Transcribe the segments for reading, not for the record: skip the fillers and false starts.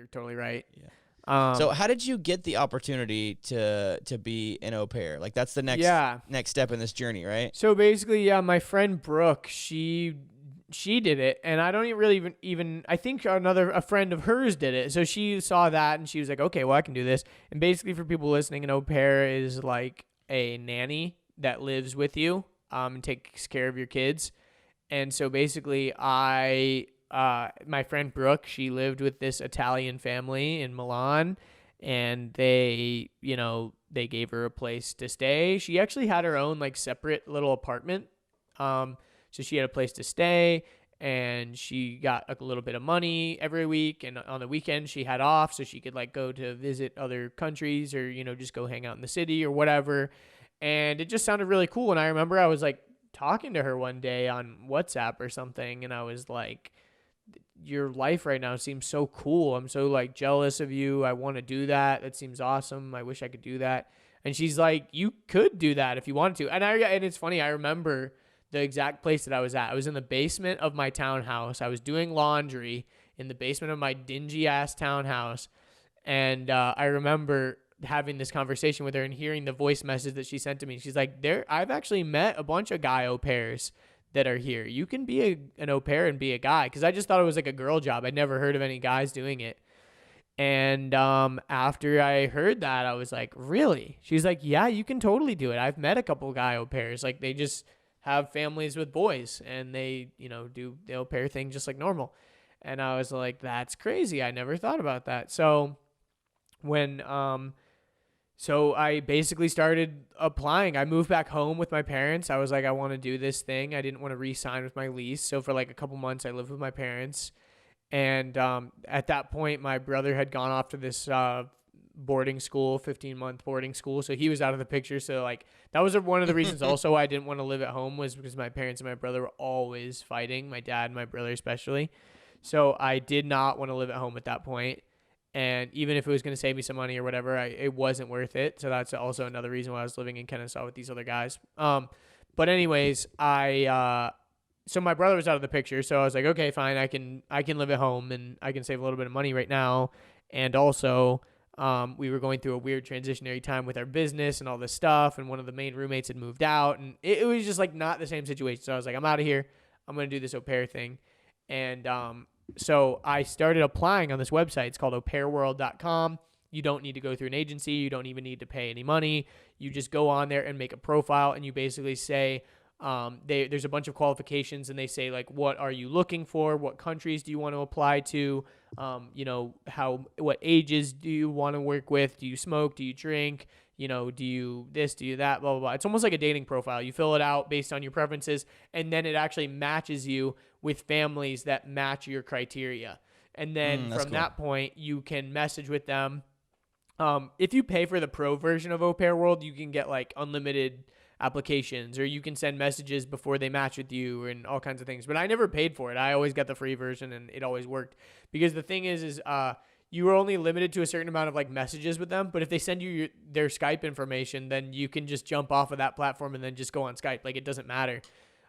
you're totally right. Yeah. Um, So how did you get the opportunity to be an au pair? Like that's the yeah. next step in this journey, right? So basically, yeah, my friend Brooke, she did it, and I don't even I think a friend of hers did it. So she saw that and she was like, okay, well I can do this. And basically, for people listening, an au pair is like a nanny that lives with you and takes care of your kids. And so basically, my friend Brooke, she lived with this Italian family in Milan, and they gave her a place to stay. She actually had her own like separate little apartment. So she had a place to stay, and she got a little bit of money every week, and on the weekend she had off, so she could like go to visit other countries or just go hang out in the city or whatever. And it just sounded really cool. And I remember I was like talking to her one day on WhatsApp or something, and I was like, your life right now seems so cool. I'm so like jealous of you. I want to do that. That seems awesome. I wish I could do that. And she's like, you could do that if you wanted to. And it's funny, I remember the exact place that I was at. I was in the basement of my townhouse. I was doing laundry in the basement of my dingy ass townhouse. And I remember having this conversation with her and hearing the voice message that she sent to me. She's like, I've actually met a bunch of guy au pairs that are here. You can be an au pair and be a guy. Because I just thought it was like a girl job. I'd never heard of any guys doing it. And after I heard that, I was like, really? She's like, yeah, you can totally do it. I've met a couple guy au pairs. Like, they just have families with boys, and they, do the au pair thing just like normal. And I was like, that's crazy. I never thought about that. So so I basically started applying. I moved back home with my parents. I was like, I want to do this thing. I didn't want to re-sign with my lease. So for like a couple months, I lived with my parents. And at that point, my brother had gone off to this boarding school, 15-month boarding school. So he was out of the picture. So like that was one of the reasons also why I didn't want to live at home, was because my parents and my brother were always fighting, my dad and my brother especially. So I did not want to live at home at that point. And even if it was going to save me some money or whatever, it wasn't worth it. So that's also another reason why I was living in Kennesaw with these other guys. But anyways, so my brother was out of the picture. So I was like, okay, fine. I can live at home and I can save a little bit of money right now. And also, we were going through a weird transitionary time with our business and all this stuff. And one of the main roommates had moved out, and it was just like not the same situation. So I was like, I'm out of here. I'm going to do this au pair thing. And, so I started applying on this website. It's called aupairworld.com. You don't need to go through an agency. You don't even need to pay any money. You just go on there and make a profile, and you basically say, there's a bunch of qualifications, and they say like, what are you looking for? What countries do you want to apply to? What ages do you want to work with? Do you smoke? Do you drink? Do you this, do you that, blah, blah, blah. It's almost like a dating profile. You fill it out based on your preferences, and then it actually matches you with families that match your criteria. And then from that point, you can message with them. If you pay for the pro version of Au Pair World, you can get like unlimited applications, or you can send messages before they match with you and all kinds of things. But I never paid for it. I always got the free version, and it always worked, because the thing is you were only limited to a certain amount of like messages with them. But if they send you their Skype information, then you can just jump off of that platform and then just go on Skype. Like, it doesn't matter.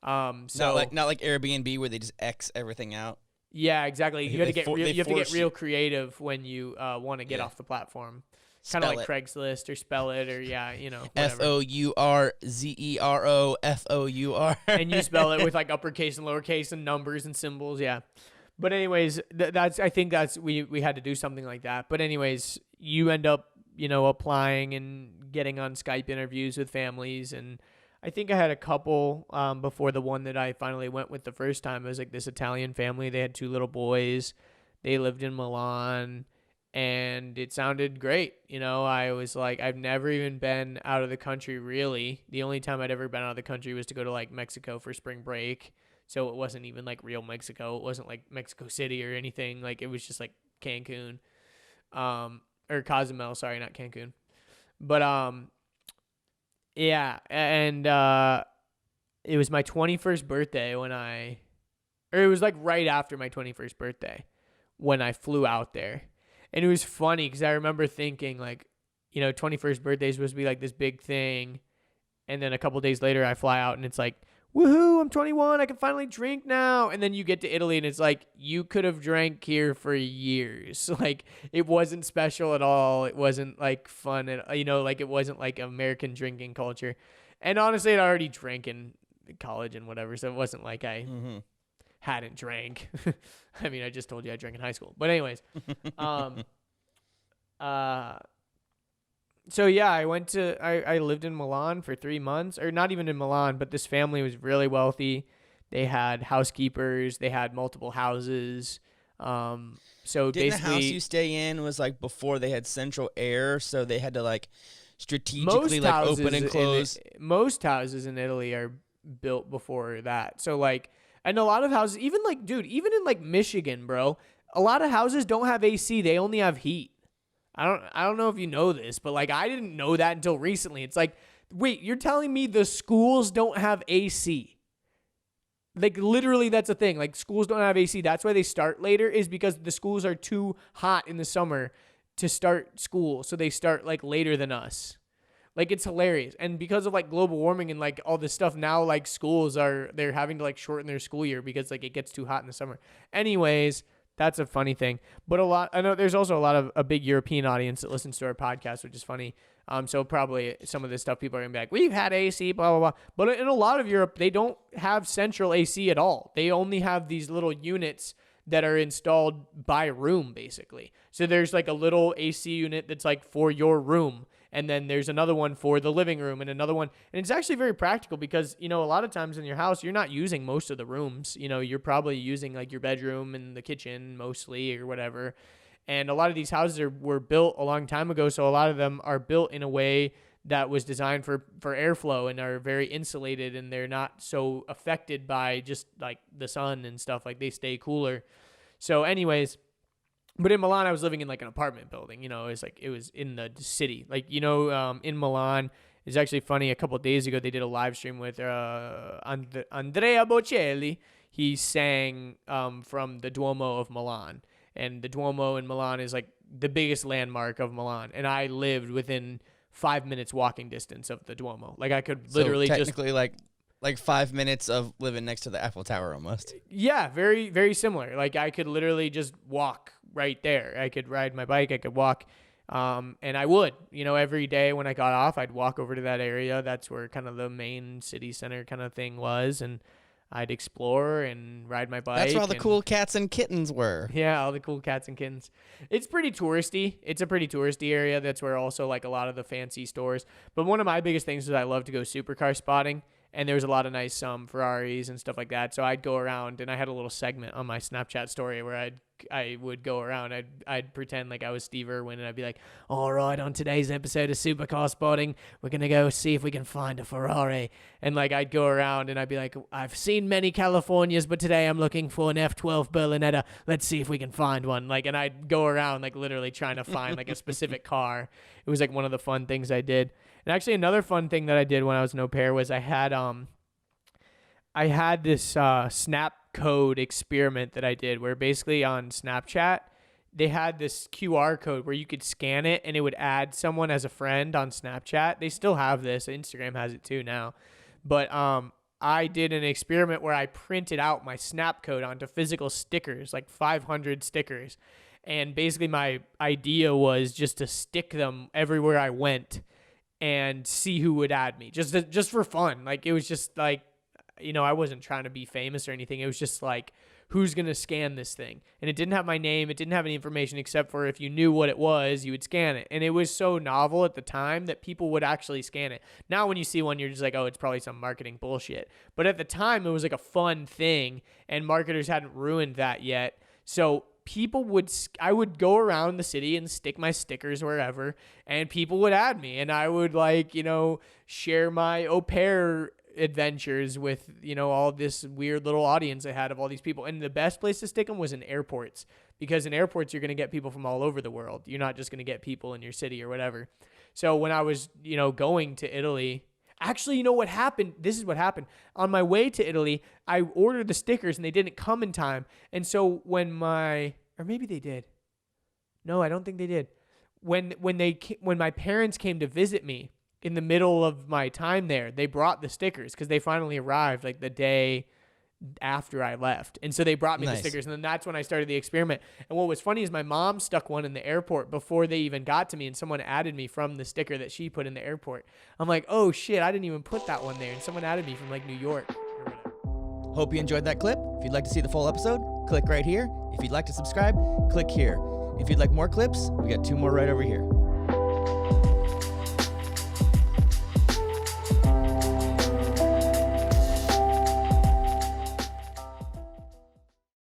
So not like Airbnb where they just X everything out. Yeah, exactly. You have to get real creative when you want to get off the platform. Kind of like Craigslist or Spell It, or FOURZERO FOUR. And you spell it with like uppercase and lowercase and numbers and symbols. Yeah. But anyways, I think we had to do something like that. But anyways, you end up, applying and getting on Skype interviews with families. And I think I had a couple before the one that I finally went with the first time. It was like this Italian family. They had 2 little boys. They lived in Milan, and it sounded great. I was like, I've never even been out of the country, really. The only time I'd ever been out of the country was to go to like Mexico for spring break. So it wasn't even like real Mexico. It wasn't like Mexico City or anything. Like, it was just like Cancun, or Cozumel. Sorry, not Cancun. But yeah, and it was my 21st birthday it was like right after my 21st birthday when I flew out there. And it was funny because I remember thinking like, 21st birthday is supposed to be like this big thing. And then a couple days later I fly out and it's like, woohoo, I'm 21, I can finally drink now. And then you get to Italy and it's like, you could have drank here for years. Like, it wasn't special at all. It wasn't like fun. And, like it wasn't like American drinking culture. And honestly, I'd already drank in college and whatever. So it wasn't like I hadn't drank. I mean, I just told you I drank in high school. But anyways, so yeah, I lived in Milan for 3 months, or not even in Milan, but this family was really wealthy. They had housekeepers. They had multiple houses. So Didn't basically, the house you stay in was like before they had central air, so they had to like strategically like open and close? Most houses in Italy are built before that. So like, and a lot of houses, even like, dude, even in like Michigan, bro, a lot of houses don't have AC. They only have heat. I don't know if you know this, but like I didn't know that until recently. It's like, wait, you're telling me the schools don't have AC? Like literally that's a thing. Like schools don't have AC. That's why they start later, is because the schools are too hot in the summer to start school. So they start like later than us. Like it's hilarious. And because of like global warming and like all this stuff now, like they're having to like shorten their school year because like it gets too hot in the summer. Anyways, that's a funny thing. But I know there's also a big European audience that listens to our podcast, which is funny. So probably some of this stuff people are gonna be like, we've had AC, blah, blah, blah. But in a lot of Europe, they don't have central AC at all. They only have these little units that are installed by room, basically. So there's like a little AC unit that's like for your room. And then there's another one for the living room and another one. And it's actually very practical because, a lot of times in your house, you're not using most of the rooms. You're probably using like your bedroom and the kitchen mostly or whatever. And a lot of these houses were built a long time ago. So a lot of them are built in a way that was designed for airflow and are very insulated, and they're not so affected by just like the sun and stuff. Like they stay cooler. So anyways, but in Milan, I was living in like an apartment building. It was in the city. Like, in Milan, it's actually funny. A couple of days ago, they did a live stream with Andrea Bocelli. He sang from the Duomo of Milan. And the Duomo in Milan is like the biggest landmark of Milan. And I lived within 5 minutes walking distance of the Duomo. Like I could literally technically like 5 minutes of living next to the Eiffel Tower almost. Yeah, very, very similar. Like I could literally just walk right there. I could ride my bike. I could walk. And I would, every day when I got off, I'd walk over to that area. That's where kind of the main city center kind of thing was. And I'd explore and ride my bike. That's where all the cool cats and kittens were. Yeah, all the cool cats and kittens. It's pretty touristy. It's a pretty touristy area. That's where also like a lot of the fancy stores. But one of my biggest things is I love to go supercar spotting. And there was a lot of nice Ferraris and stuff like that. So I'd go around, and I had a little segment on my Snapchat story where I would go around. I'd pretend like I was Steve Irwin, and I'd be like, all right, on today's episode of Supercar Spotting, we're going to go see if we can find a Ferrari. And like I'd go around, and I'd be like, I've seen many Californias, but today I'm looking for an F12 Berlinetta. Let's see if we can find one. Like, and I'd go around like literally trying to find like a specific car. It was like one of the fun things I did. And actually another fun thing that I did when I was an au pair was I had this snap code experiment that I did where basically on Snapchat, they had this QR code where you could scan it and it would add someone as a friend on Snapchat. They still have this. Instagram has it too now. But I did an experiment where I printed out my snap code onto physical stickers, like 500 stickers. And basically my idea was just to stick them everywhere I went and see who would add me, just for fun. Like it was just like, I wasn't trying to be famous or anything. It was just like, who's going to scan this thing? And it didn't have my name. It didn't have any information except for if you knew what it was, you would scan it. And it was so novel at the time that people would actually scan it. Now when you see one, you're just like, oh, it's probably some marketing bullshit. But at the time, it was like a fun thing, and marketers hadn't ruined that yet. So I would go around the city and stick my stickers wherever, and people would add me, and I would share my au pair adventures with, all this weird little audience I had of all these people. And the best place to stick them was in airports, because in airports, you're going to get people from all over the world. You're not just going to get people in your city or whatever. So when I was, going to Italy, actually, what happened? This is what happened. On my way to Italy, I ordered the stickers and they didn't come in time. And so or maybe they did. No, I don't think they did. When my parents came to visit me, in the middle of my time there, they brought the stickers because they finally arrived like the day after I left. And so they brought me the stickers, and then that's when I started the experiment. And what was funny is my mom stuck one in the airport before they even got to me, and someone added me from the sticker that she put in the airport. I'm like, oh shit, I didn't even put that one there, and someone added me from like New York or whatever. Hope you enjoyed that clip. If you'd like to see the full episode, click right here. If you'd like to subscribe, click here. If you'd like more clips, we got 2 more right over here.